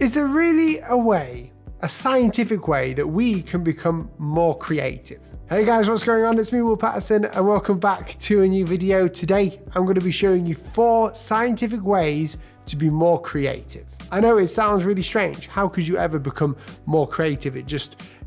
Is there really a scientific way that we can become more creative? Hey guys, what's going on? It's me, Paterson, and welcome back to a new video. Today, I'm going to be showing you 4 scientific ways to be more creative. I know it sounds really strange. How could you ever become more creative?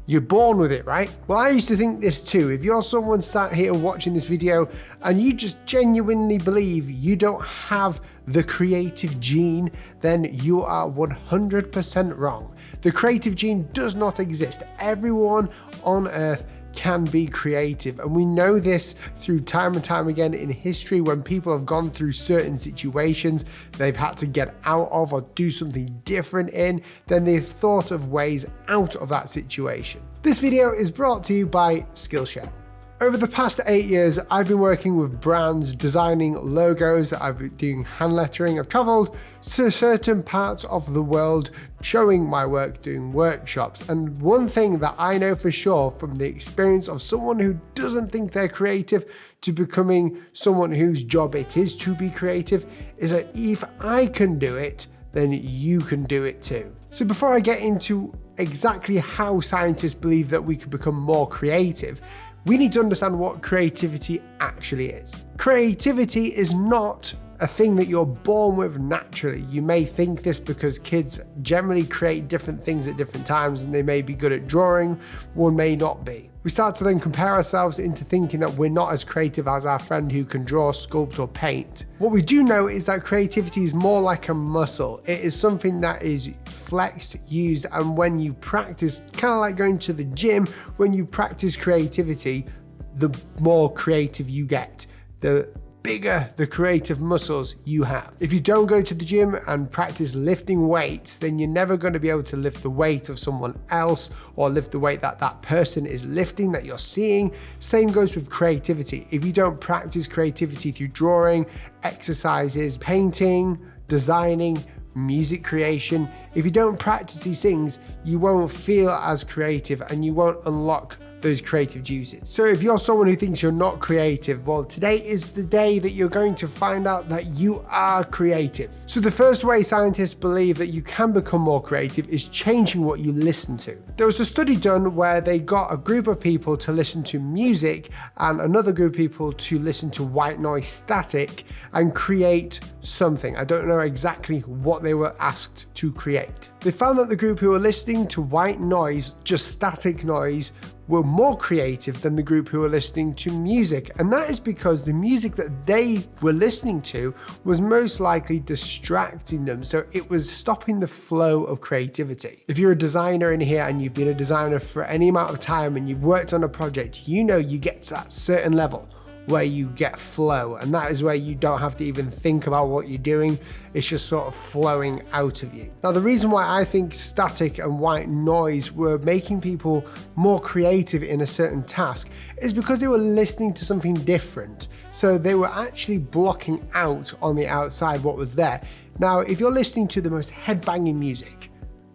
You're born with it, right? Well, I used to think this too. If you're someone sat here watching this video and you just genuinely believe you don't have the creative gene, then you are 100% wrong. The creative gene does not exist. Everyone on earth can be creative, and we know this through time and time again in history. When people have gone through certain situations they've had to get out of or do something different in, then they've thought of ways out of that situation. This video is brought to you by Skillshare. Over the past 8 years, I've been working with brands, designing logos, I've been doing hand lettering, I've traveled to certain parts of the world, showing my work, doing workshops. And one thing that I know for sure from the experience of someone who doesn't think they're creative to becoming someone whose job it is to be creative is that if I can do it, then you can do it too. So before I get into exactly how scientists believe that we can become more creative, we need to understand what creativity actually is. Creativity is not a thing that you're born with naturally. You may think this because kids generally create different things at different times, and they may be good at drawing, one may not be. We start to then compare ourselves into thinking that we're not as creative as our friend who can draw, sculpt, or paint. What we do know is that creativity is more like a muscle. It is something that is flexed, used, and when you practice, kind of like going to the gym, when you practice creativity, the more creative you get, the bigger the creative muscles you have. If you don't go to the gym and practice lifting weights, then you're never going to be able to lift the weight of someone else or lift the weight that that person is lifting that you're seeing. Same goes with creativity. If you don't practice creativity through drawing, exercises, painting, designing, music creation, if you don't practice these things, you won't feel as creative and you won't unlock those creative juices. So if you're someone who thinks you're not creative, well, today is the day that you're going to find out that you are creative. So the first way scientists believe that you can become more creative is changing what you listen to. There was a study done where they got a group of people to listen to music and another group of people to listen to white noise static and create something. I don't know exactly what they were asked to create. They found that the group who were listening to white noise, just static noise, were more creative than the group who were listening to music. And that is because the music that they were listening to was most likely distracting them. So it was stopping the flow of creativity. If you're a designer in here and you've been a designer for any amount of time and you've worked on a project, you know you get to that certain level where you get flow, and that is where you don't have to even think about what you're doing. It's just sort of flowing out of you. Now, the reason why I think static and white noise were making people more creative in a certain task is because they were listening to something different. So they were actually blocking out on the outside what was there. Now, if you're listening to the most head-banging music,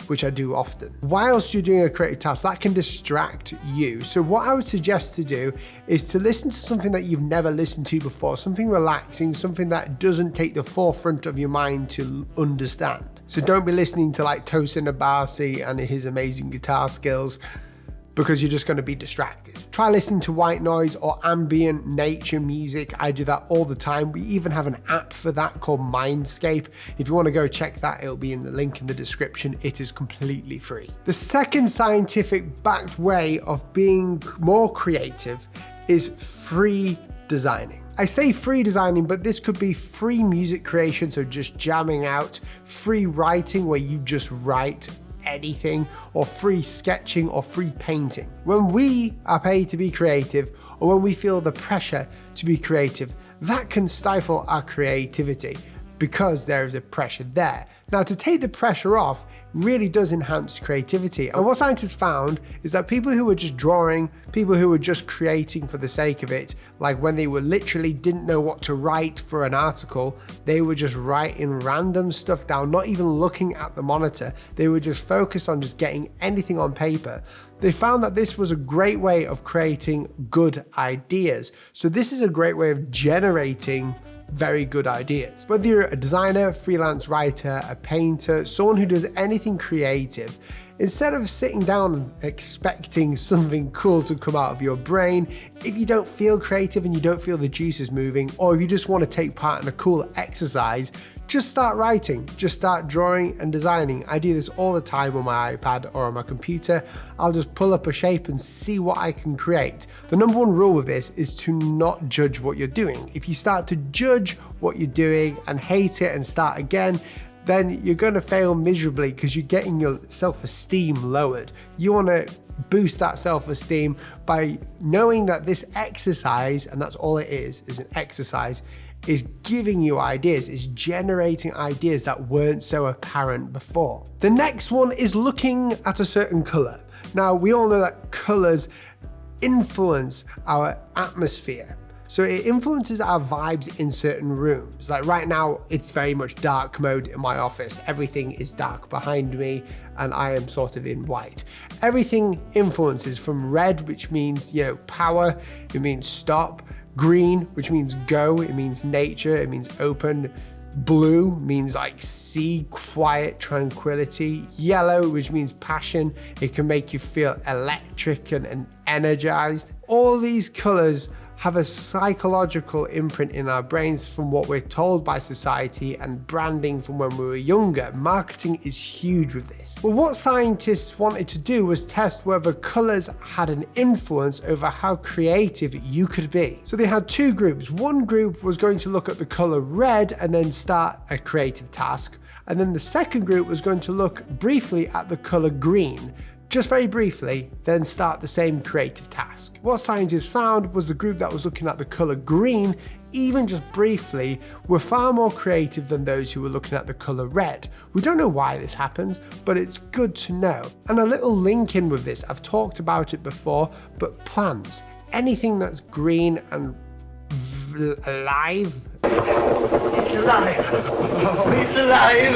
which I do often, whilst you're doing a creative task, that can distract you. So what I would suggest to do is to listen to something that you've never listened to before, something relaxing, something that doesn't take the forefront of your mind to understand. So don't be listening to like Tosin Abasi and his amazing guitar skills, because you're just going to be distracted. Try listening to white noise or ambient nature music. I do that all the time. We even have an app for that called Mindscape. If you want to go check that, it'll be in the link in the description. It is completely free. The second scientific backed way of being more creative is free designing. I say free designing, but this could be free music creation, so just jamming out, free writing where you just write anything, or free sketching or free painting. When we are paid to be creative, or when we feel the pressure to be creative, that can stifle our creativity because there is a pressure there. Now, to take the pressure off really does enhance creativity. And what scientists found is that people who were just drawing, people who were just creating for the sake of it, like when they were literally didn't know what to write for an article, they were just writing random stuff down, not even looking at the monitor. They were just focused on just getting anything on paper. They found that this was a great way of creating good ideas. So this is a great way of generating very good ideas. Whether you're a designer, freelance writer, a painter, someone who does anything creative, instead of sitting down and expecting something cool to come out of your brain, if you don't feel creative and you don't feel the juices moving, or if you just want to take part in a cool exercise, just start writing, just start drawing and designing. I do this all the time on my iPad or on my computer. I'll just pull up a shape and see what I can create. The number one rule with this is to not judge what you're doing. If you start to judge what you're doing and hate it and start again, then you're going to fail miserably because you're getting your self-esteem lowered. You want to boost that self-esteem by knowing that this exercise, and that's all it is an exercise, is giving you ideas, is generating ideas that weren't so apparent before. The next one is looking at a certain color. Now, we all know that colors influence our atmosphere. So it influences our vibes in certain rooms. Like right now, it's very much dark mode in my office. Everything is dark behind me and I am sort of in white. Everything influences from red, which means, power, it means stop. Green, which means go, it means nature, it means open. Blue means like sea, quiet, tranquility. Yellow, which means passion, it can make you feel electric and energized. All these colors have a psychological imprint in our brains from what we're told by society and branding from when we were younger. Marketing is huge with this. Well, what scientists wanted to do was test whether colors had an influence over how creative you could be. So they had two groups. One group was going to look at the color red and then start a creative task. And then the second group was going to look briefly at the color green, just very briefly, then start the same creative task. What scientists found was the group that was looking at the color green, even just briefly, were far more creative than those who were looking at the color red. We don't know why this happens, but it's good to know. And a little link in with this, I've talked about it before, but plants, anything that's green and alive. It's alive. Oh, it's alive.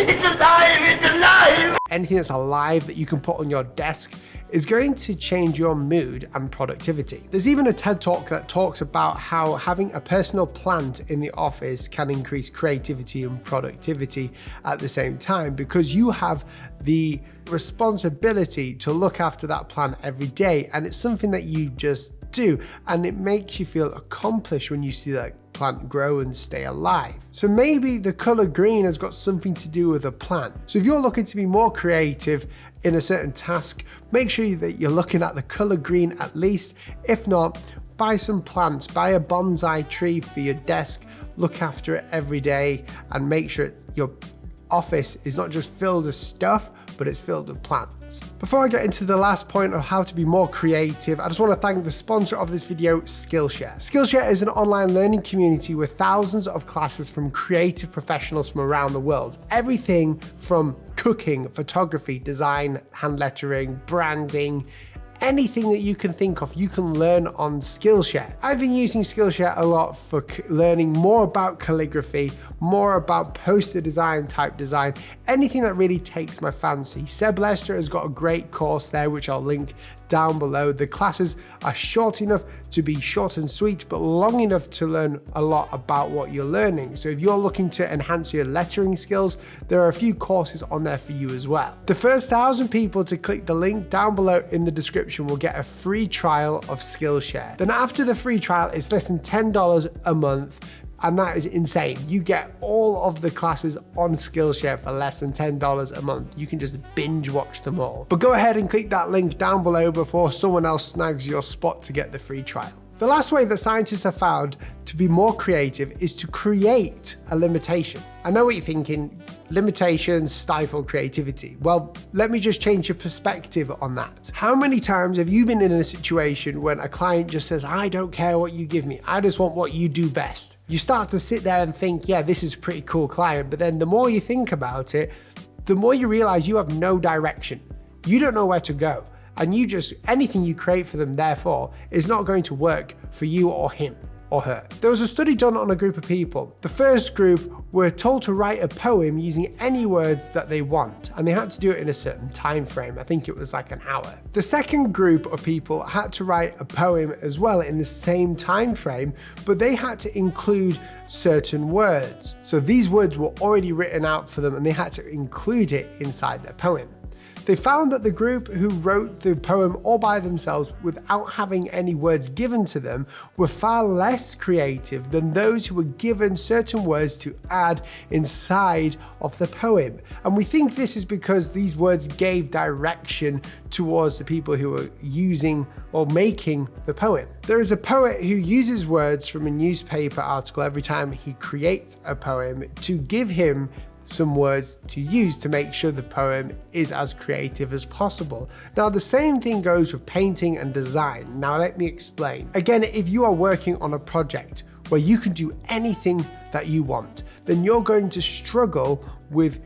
It's alive. It's alive. Anything that's alive that you can put on your desk is going to change your mood and productivity. There's even a TED Talk that talks about how having a personal plant in the office can increase creativity and productivity at the same time, because you have the responsibility to look after that plant every day, and it's something that you just do, and it makes you feel accomplished when you see that plant grow and stay alive. So maybe the color green has got something to do with a plant. So if you're looking to be more creative in a certain task, make sure that you're looking at the color green at least. If not, buy some plants, buy a bonsai tree for your desk, look after it every day, and make sure your office is not just filled with stuff, but it's filled with plants. Before I get into the last point of how to be more creative, I just want to thank the sponsor of this video, Skillshare. Skillshare is an online learning community with thousands of classes from creative professionals from around the world. Everything from cooking, photography, design, hand lettering, branding, anything that you can think of, you can learn on Skillshare. I've been using Skillshare a lot for learning more about calligraphy, more about poster design, type design, anything that really takes my fancy. Seb Lester has got a great course there, which I'll link down below. The classes are short enough to be short and sweet, but long enough to learn a lot about what you're learning. So if you're looking to enhance your lettering skills, there are a few courses on there for you as well. The first 1,000 people to click the link down below in the description will get a free trial of Skillshare. Then after the free trial, it's less than $10 a month. And that is insane. You get all of the classes on Skillshare for less than $10 a month. You can just binge watch them all. But go ahead and click that link down below before someone else snags your spot to get the free trial. The last way that scientists have found to be more creative is to create a limitation. I know what you're thinking, limitations stifle creativity. Well, let me just change your perspective on that. How many times have you been in a situation when a client just says, I don't care what you give me, I just want what you do best? You start to sit there and think, yeah, this is a pretty cool client, but then the more you think about it, the more you realize you have no direction. You don't know where to go. And anything you create for them, therefore, is not going to work for you or him. or her. There was a study done on a group of people. The first group were told to write a poem using any words that they want, and they had to do it in a certain time frame. I think it was like an hour. The second group of people had to write a poem as well in the same time frame, but they had to include certain words. So these words were already written out for them and they had to include it inside their poem. They found that the group who wrote the poem all by themselves without having any words given to them were far less creative than those who were given certain words to add inside of the poem. And we think this is because these words gave direction towards the people who were using or making the poem. There is a poet who uses words from a newspaper article every time he creates a poem to give him some words to use to make sure the poem is as creative as possible. Now, the same thing goes with painting and design. Now, let me explain. Again, if you are working on a project where you can do anything that you want, then you're going to struggle with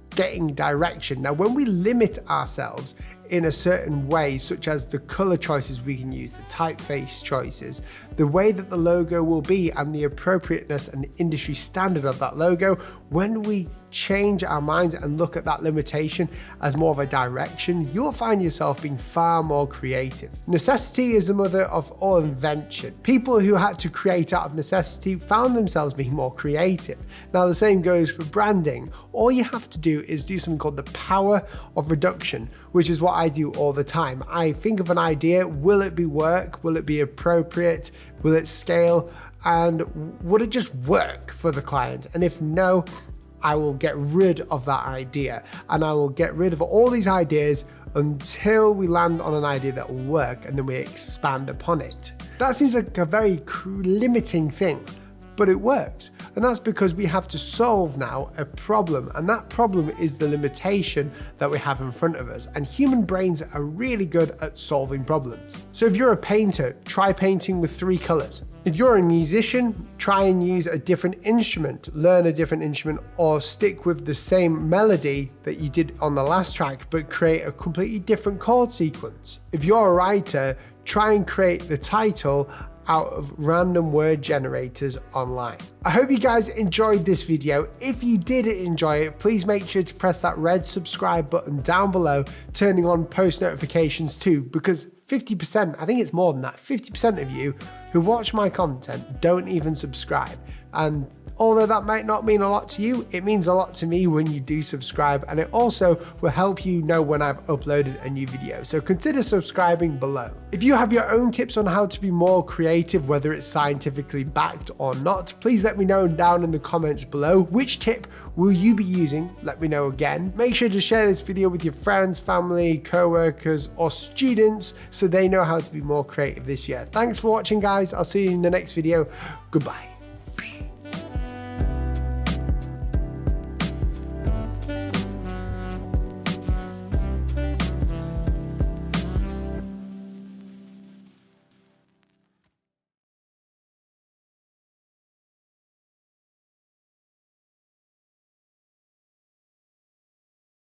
getting direction. Now, when we limit ourselves in a certain way, such as the color choices we can use, the typeface choices, the way that the logo will be, and the appropriateness and industry standard of that logo, when we change our minds and look at that limitation as more of a direction, you'll find yourself being far more creative. Necessity is the mother of all invention. People who had to create out of necessity found themselves being more creative. Now, the same goes for branding. All you have to do is do something called the power of reduction, which is what I do all the time. I think of an idea, will it be work? Will it be appropriate? Will it scale? And would it just work for the client? And if no, I will get rid of that idea, and I will get rid of all these ideas until we land on an idea that will work, and then we expand upon it. That seems like a very limiting thing, but it works. And that's because we have to solve now a problem, and that problem is the limitation that we have in front of us. And human brains are really good at solving problems. So if you're a painter, try painting with 3 colors. If you're a musician, try and use a different instrument, learn a different instrument, or stick with the same melody that you did on the last track, but create a completely different chord sequence. If you're a writer, try and create the title out of random word generators online. I hope you guys enjoyed this video. If you did enjoy it, please make sure to press that red subscribe button down below, turning on post notifications too, because 50%, I think it's more than that, 50% of you who watch my content don't even subscribe. And although that might not mean a lot to you, it means a lot to me when you do subscribe, and it also will help you know when I've uploaded a new video. So consider subscribing below. If you have your own tips on how to be more creative, whether it's scientifically backed or not, please let me know down in the comments below. Which tip will you be using? Let me know again. Make sure to share this video with your friends, family, co-workers, or students so they know how to be more creative this year. Thanks for watching, guys. I'll see you in the next video. Goodbye.